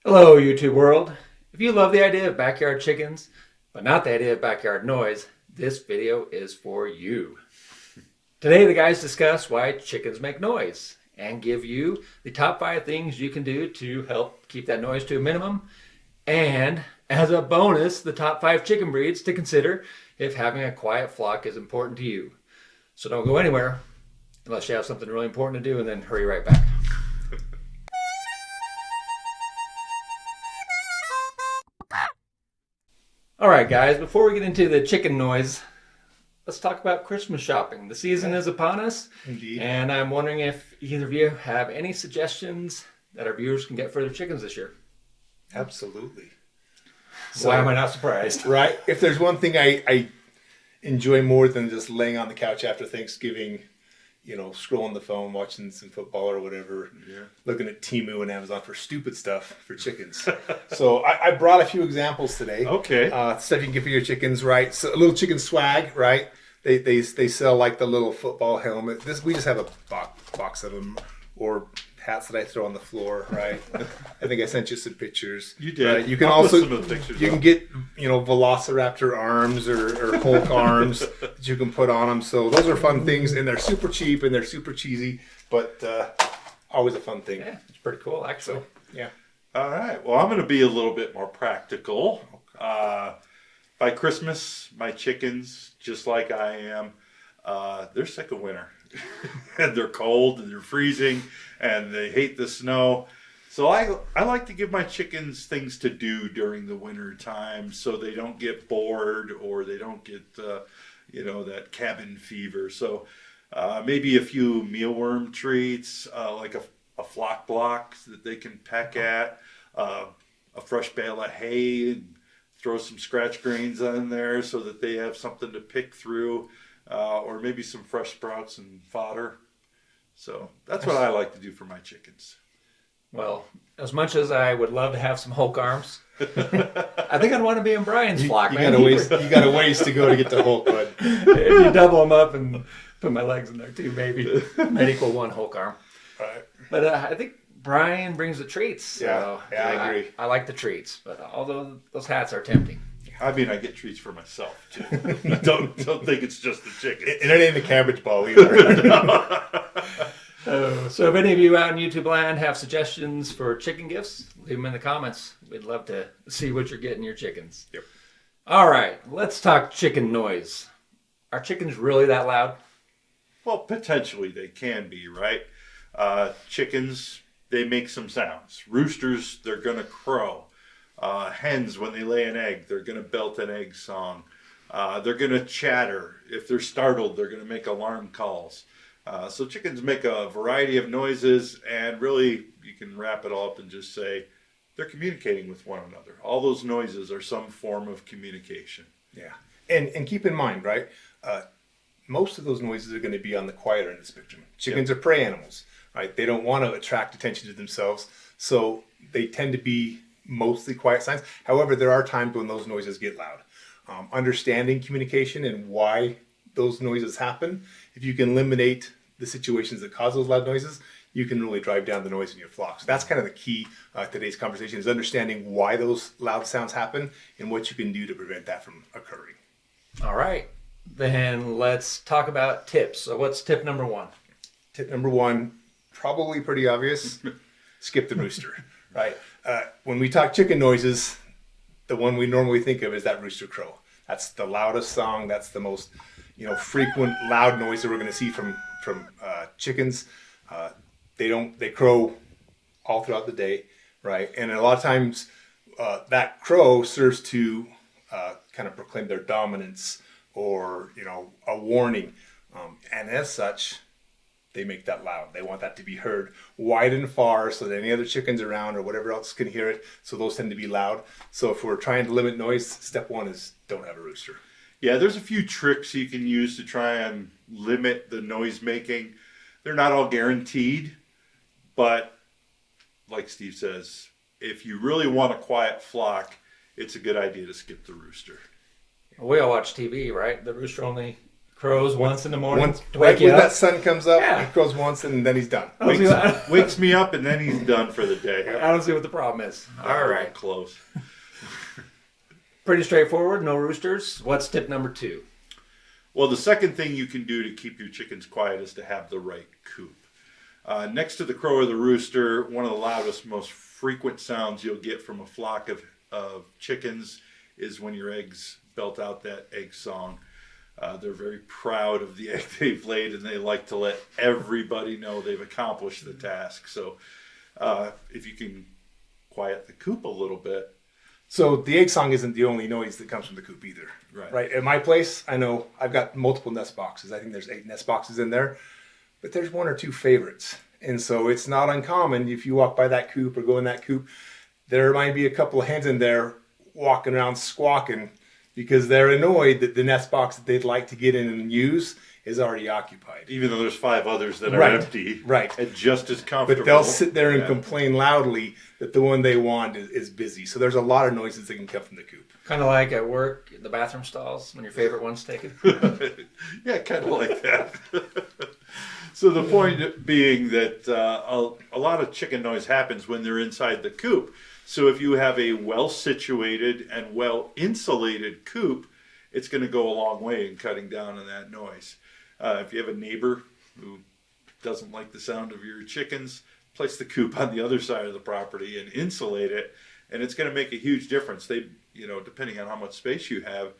Hello, YouTube world. If you love the idea of backyard chickens, but not the idea of backyard noise, this video is for you. Today, the guys discuss why chickens make noise and give you the top 5 things you can do to help keep that noise to a minimum. And as a bonus, the top 5 chicken breeds to consider if having a quiet flock is important to you. So don't go anywhere unless you have something really important to do, and then hurry right back. All right, guys, before we get into the chicken noise, let's talk about Christmas shopping. The season is upon us. Indeed. And I'm wondering if either of you have any suggestions that our viewers can get for their chickens this year. Absolutely. So, why am I not surprised? Right. If there's one thing I enjoy more than just laying on the couch after Thanksgiving, scrolling the phone, watching some football or whatever, looking at Temu and Amazon for stupid stuff for chickens. So I brought a few examples today. Okay. Stuff you can get for your chickens, right? So a little chicken swag, right? They sell like the little football helmet. We just have a box of them, or hats that I throw on the floor, right? I think I sent you some pictures. You did. You can I'll also put some of the pictures you can up. get Velociraptor arms or Hulk arms that you can put on them. So those are fun things, and they're super cheap and they're super cheesy, but always a fun thing. Yeah, it's pretty cool, actually. So yeah. All right. Well, I'm going to be a little bit more practical. By Christmas, my chickens, just like I am, they're sick of winter. And they're cold and they're freezing and they hate the snow. So I like to give my chickens things to do during the winter time so they don't get bored or they don't get, that cabin fever. So maybe a few mealworm treats, like a flock block that they can peck at, a fresh bale of hay, and throw some scratch grains in there so that they have something to pick through. Or maybe some fresh sprouts and fodder. So that's what I like to do for my chickens. Well, as much as I would love to have some Hulk arms, I think I'd want to be in Brian's flock, You man. got a ways to go to get to Hulk, bud. If you double them up and put my legs in there too, maybe might equal one Hulk arm. Right. But I think Brian brings the treats. So Yeah, I agree. I like the treats, but although those hats are tempting. I mean, I get treats for myself too. don't think it's just the chicken. And it ain't a cabbage ball either. So if any of you out in YouTube land have suggestions for chicken gifts, leave them in the comments. We'd love to see what you're getting your chickens. Yep. All right, let's talk chicken noise. Are chickens really that loud? Well, potentially they can be, right? Chickens, they make some sounds. Roosters, they're going to crow. Hens, when they lay an egg, they're going to belt an egg song. They're going to chatter. If they're startled, they're going to make alarm calls. So chickens make a variety of noises, and really you can wrap it all up and just say they're communicating with one another. All those noises are some form of communication. Yeah. And keep in mind, right, most of those noises are going to be on the quieter end of the spectrum. Chickens are prey animals, right? They don't want to attract attention to themselves, so they tend to be mostly quiet signs. However, there are times when those noises get loud. Understanding communication and why those noises happen, if you can eliminate the situations that cause those loud noises, you can really drive down the noise in your flock. So that's kind of the key today's conversation, is understanding why those loud sounds happen and what you can do to prevent that from occurring. All right, then let's talk about tips. So what's tip number 1? Tip number 1, probably pretty obvious, skip the rooster, right? When we talk chicken noises, the one we normally think of is that rooster crow. That's the loudest song. That's the most, frequent loud noise that we're going to see from chickens. They crow all throughout the day, right? And a lot of times that crow serves to kind of proclaim their dominance or, a warning. And as such, they make that loud. They want that to be heard wide and far so that any other chickens around or whatever else can hear it. So those tend to be loud. So if we're trying to limit noise, step 1 is don't have a rooster. Yeah, there's a few tricks you can use to try and limit the noise making. They're not all guaranteed, but like Steve says, if you really want a quiet flock, it's a good idea to skip the rooster. We all watch TV, right? The rooster only Crows once in the morning Once, to right wake you when that up. sun comes up, Yeah. he crows once and then he's done. I don't, see what, Wakes me up and then he's done for the day. I don't see what the problem is. All right. Close. Pretty straightforward. No roosters. What's tip number 2? Well, the second thing you can do to keep your chickens quiet is to have the right coop. Next to the crow or the rooster, one of the loudest, most frequent sounds you'll get from a flock of chickens is when your eggs belt out that egg song. They're very proud of the egg they've laid, and they like to let everybody know they've accomplished the task. So if you can quiet the coop a little bit. So the egg song isn't the only noise that comes from the coop either. Right. At my place, I know I've got multiple nest boxes. I think there's 8 nest boxes in there, but there's 1 or 2 favorites. And so it's not uncommon if you walk by that coop or go in that coop, there might be a couple of hens in there walking around squawking because they're annoyed that the nest box that they'd like to get in and use is already occupied. Even though there's 5 others that are Right, empty. right. And just as comfortable. But they'll sit there and complain loudly that the one they want is busy. So there's a lot of noises that can come from the coop. Kind of like at work, the bathroom stalls when your favorite one's taken. Yeah, kind of like that. So the point being that a lot of chicken noise happens when they're inside the coop. So if you have a well-situated and well-insulated coop, it's going to go a long way in cutting down on that noise. If you have a neighbor who doesn't like the sound of your chickens, place the coop on the other side of the property and insulate it, and it's going to make a huge difference. They, depending on how much space you have,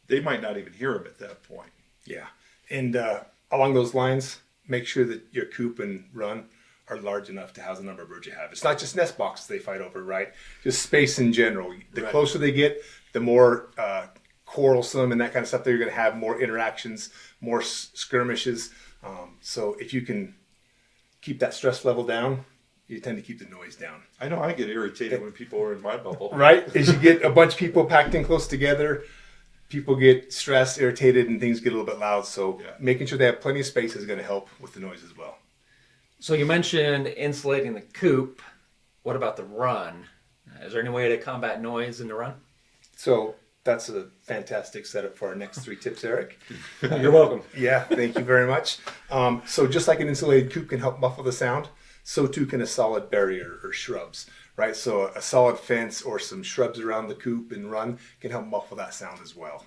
they might not even hear them at that point. Yeah. And along those lines, make sure that your coop and run are large enough to house the number of birds you have. It's not just nest boxes they fight over, right? Just space in general. The closer they get, the more quarrelsome and that kind of stuff, they're going to have more interactions, more skirmishes. So if you can keep that stress level down, you tend to keep the noise down. I know I get irritated when people are in my bubble. Right? As you get a bunch of people packed in close together, people get stressed, irritated, and things get a little bit loud. So making sure they have plenty of space is going to help with the noise as well. So you mentioned insulating the coop. What about the run? Is there any way to combat noise in the run? So that's a fantastic setup for our next 3 tips, Eric. You're welcome. Yeah, thank you very much. So just like an insulated coop can help muffle the sound, so too can a solid barrier or shrubs, right? So a solid fence or some shrubs around the coop and run can help muffle that sound as well.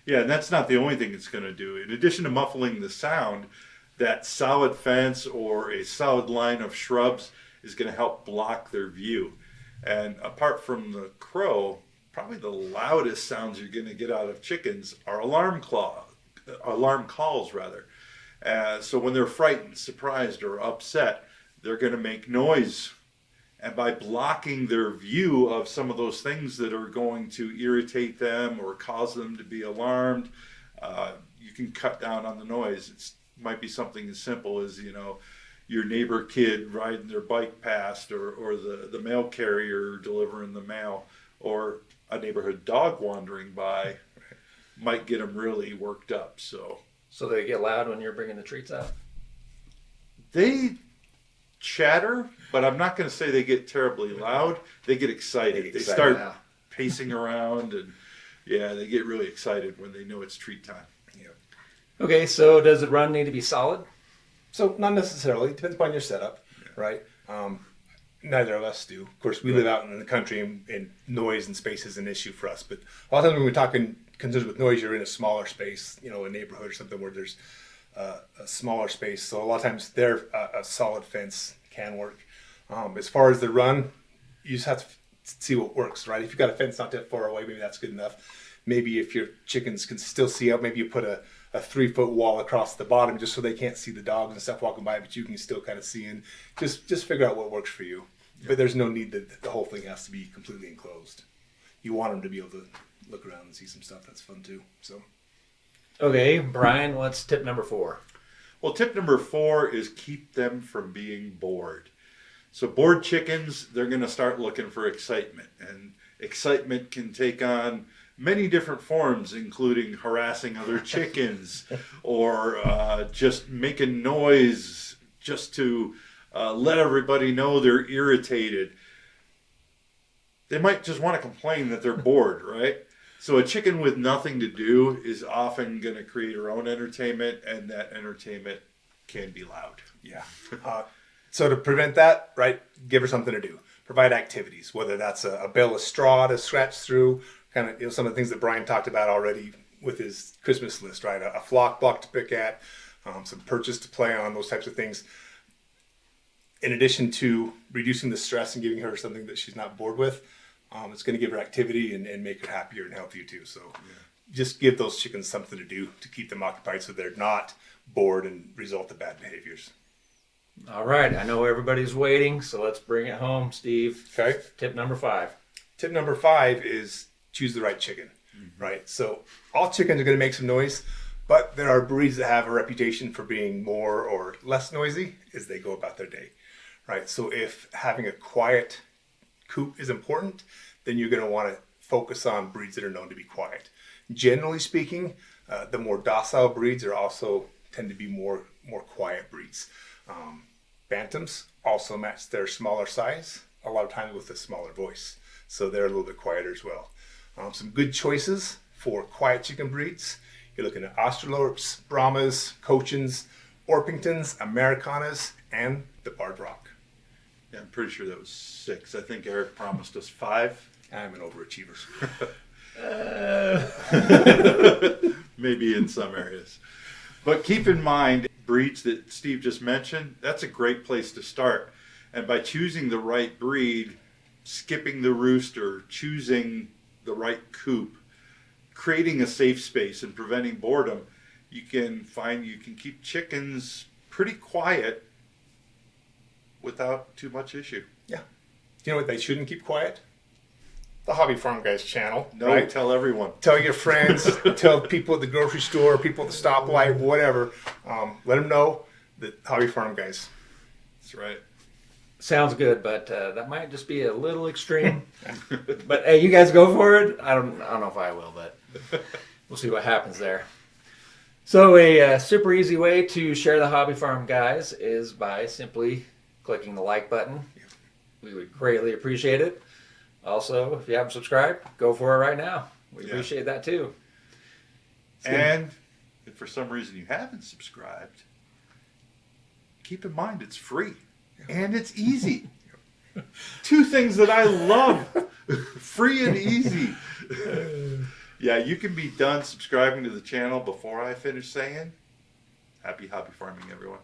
Yeah, and that's not the only thing it's going to do. In addition to muffling the sound, that solid fence or a solid line of shrubs is going to help block their view. And apart from the crow, probably the loudest sounds you're going to get out of chickens are alarm calls. So when they're frightened, surprised, or upset, they're going to make noise. And by blocking their view of some of those things that are going to irritate them or cause them to be alarmed, you can cut down on the noise. It might be something as simple as, your neighbor kid riding their bike past, or the mail carrier delivering the mail, or a neighborhood dog wandering by might get them really worked up. So they get loud when you're bringing the treats out? They chatter, but I'm not going to say they get terribly loud. They get excited. They start pacing around, and they get really excited when they know it's treat time. Yeah. Okay, so does the run need to be solid? So not necessarily. It depends upon your setup, right? Neither of us do. Of course, we live out in the country, and noise and space is an issue for us. But a lot of times when we're talking concerns with noise, you're in a smaller space, a neighborhood or something where there's a smaller space. So a lot of times a solid fence can work. As far as the run, you just have to see what works, right? If you've got a fence not that far away, maybe that's good enough. Maybe if your chickens can still see out, maybe you put a 3-foot wall across the bottom just so they can't see the dogs and stuff walking by, but you can still kind of see in. Just figure out what works for you. Yeah. But there's no need that the whole thing has to be completely enclosed. You want them to be able to look around and see some stuff. That's fun too. So, okay, Brian, what's tip number 4? Well, tip number 4 is keep them from being bored. So bored chickens, they're going to start looking for excitement, and excitement can take on many different forms, including harassing other chickens or just making noise just to let everybody know they're irritated. They might just want to complain that they're bored, right? So a chicken with nothing to do is often going to create her own entertainment, and that entertainment can be loud. Yeah. So to prevent that, right, give her something to do. Provide activities, whether that's a bale of straw to scratch through, kind of some of the things that Brian talked about already with his Christmas list, right? A flock block to pick at, some perches to play on, those types of things. In addition to reducing the stress and giving her something that she's not bored with, it's going to give her activity and make her happier and healthier too. So just give those chickens something to do to keep them occupied so they're not bored and result of bad behaviors. All right, I know everybody's waiting, so let's bring it home, Steve. Okay. Tip number 5. Tip number 5 is choose the right chicken, right? So all chickens are going to make some noise, but there are breeds that have a reputation for being more or less noisy as they go about their day, right? So if having a quiet coop is important, then you're going to want to focus on breeds that are known to be quiet. Generally speaking, the more docile breeds are also tend to be more quiet breeds. Bantams also match their smaller size, a lot of times with a smaller voice. So they're a little bit quieter as well. Some good choices for quiet chicken breeds. You're looking at Australorps, Brahmas, Cochins, Orpingtons, Americanas, and the Barred Rock. Yeah, I'm pretty sure that was 6. I think Eric promised us 5. I'm an overachiever. Maybe in some areas. But keep in mind, breeds that Steve just mentioned, that's a great place to start. And by choosing the right breed, skipping the rooster, choosing the right coop, creating a safe space and preventing boredom, you can keep chickens pretty quiet without too much issue. Yeah. You know what they shouldn't keep quiet? The Hobby Farm Guys channel. No, right? tell everyone. Tell your friends, tell people at the grocery store, people at the stoplight, whatever. Let them know that Hobby Farm Guys. That's right. Sounds good, but that might just be a little extreme. But hey, you guys go for it. I don't know if I will, but we'll see what happens there. So a super easy way to share the Hobby Farm Guys is by simply clicking the like button. We would greatly appreciate it. Also, if you haven't subscribed, go for it right now. We appreciate that too. And if for some reason you haven't subscribed, keep in mind it's free and it's easy. 2 things that I love. Free and easy. Yeah, you can be done subscribing to the channel before I finish saying happy hobby farming, everyone.